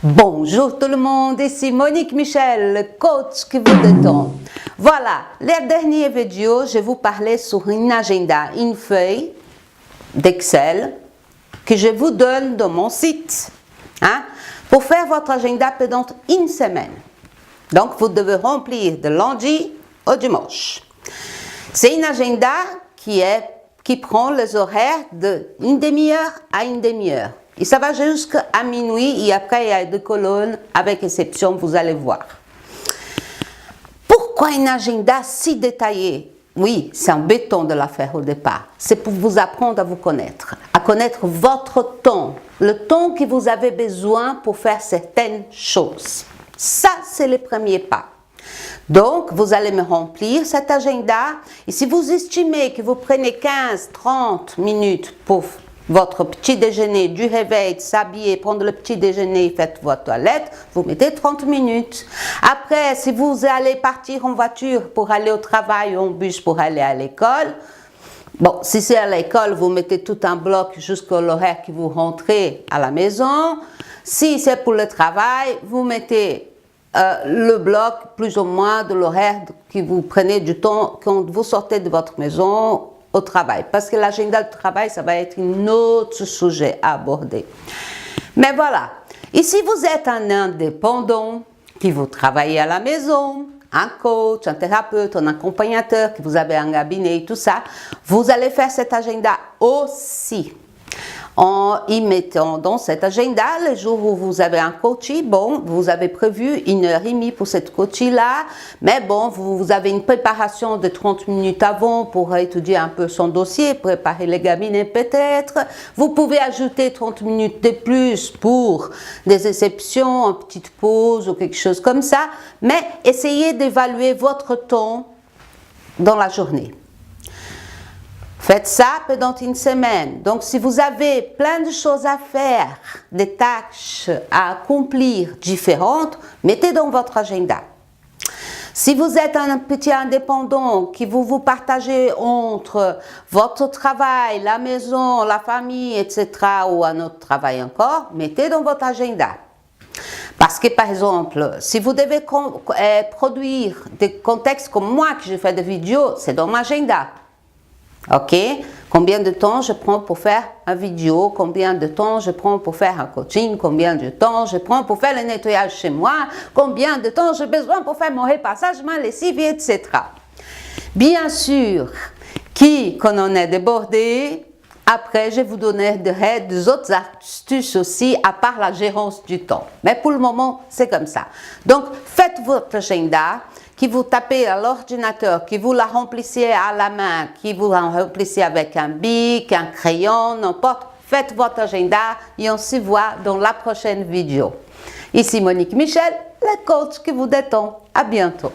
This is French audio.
Bonjour tout le monde, ici Monique Michel, le coach qui vous détend. Voilà, les dernières vidéos, je vous parlais sur un agenda, une feuille d'Excel que je vous donne dans mon site pour faire votre agenda pendant une semaine. Donc, vous devez remplir de lundi au dimanche. C'est un agenda qui prend les horaires d'une demi-heure à une demi-heure. Et ça va jusqu'à minuit et après il y a deux colonnes avec exception, vous allez voir. Pourquoi un agenda si détaillé? Oui, c'est embêtant de la faire au départ. C'est pour vous apprendre à vous connaître, à connaître votre temps, le temps que vous avez besoin pour faire certaines choses. Ça, c'est le premier pas. Donc, vous allez me remplir cet agenda et si vous estimez que vous prenez 15-30 minutes pour votre petit déjeuner, du réveil, s'habiller, prendre le petit déjeuner, faites votre toilette, vous mettez 30 minutes. Après, si vous allez partir en voiture pour aller au travail ou en bus pour aller à l'école, bon, si c'est à l'école, vous mettez tout un bloc jusqu'à l'horaire que vous rentrez à la maison. Si c'est pour le travail, vous mettez le bloc plus ou moins de l'horaire que vous prenez du temps quand vous sortez de votre maison au travail. Parce que l'agenda de travail, ça va être un autre sujet à aborder. Mais voilà, et si vous êtes un indépendant, qui vous travaillez à la maison, un coach, un thérapeute, un accompagnateur, que vous avez un cabinet et tout ça, vous allez faire cet agenda aussi. En y mettant dans cet agenda, les jours où vous avez un coaching, bon, vous avez prévu 1h30 pour cette coaching-là, mais bon, vous avez une préparation de 30 minutes avant pour étudier un peu son dossier, préparer les cabinets peut-être. Vous pouvez ajouter 30 minutes de plus pour des exceptions, une petite pause ou quelque chose comme ça, mais essayez d'évaluer votre temps dans la journée. Faites ça pendant une semaine. Donc, si vous avez plein de choses à faire, des tâches à accomplir différentes, mettez dans votre agenda. Si vous êtes un petit indépendant, que vous partagez entre votre travail, la maison, la famille, etc., ou un autre travail encore, mettez dans votre agenda. Parce que, par exemple, si vous devez produire des contextes comme moi, que je fais des vidéos, c'est dans mon agenda. Ok, combien de temps je prends pour faire une vidéo, combien de temps je prends pour faire un coaching, combien de temps je prends pour faire le nettoyage chez moi, combien de temps j'ai besoin pour faire mon repassage, ma lessive, etc. Bien sûr, quand on est débordé, après je vais vous donner des autres astuces aussi, à part la gérance du temps. Mais pour le moment, c'est comme ça. Donc, faites votre agenda, que vous tapez à l'ordinateur, que vous la remplissez à la main, que vous la remplissez avec un bic, un crayon, n'importe. Faites votre agenda et on se voit dans la prochaine vidéo. Ici Monique Michel, le coach qui vous détend. À bientôt.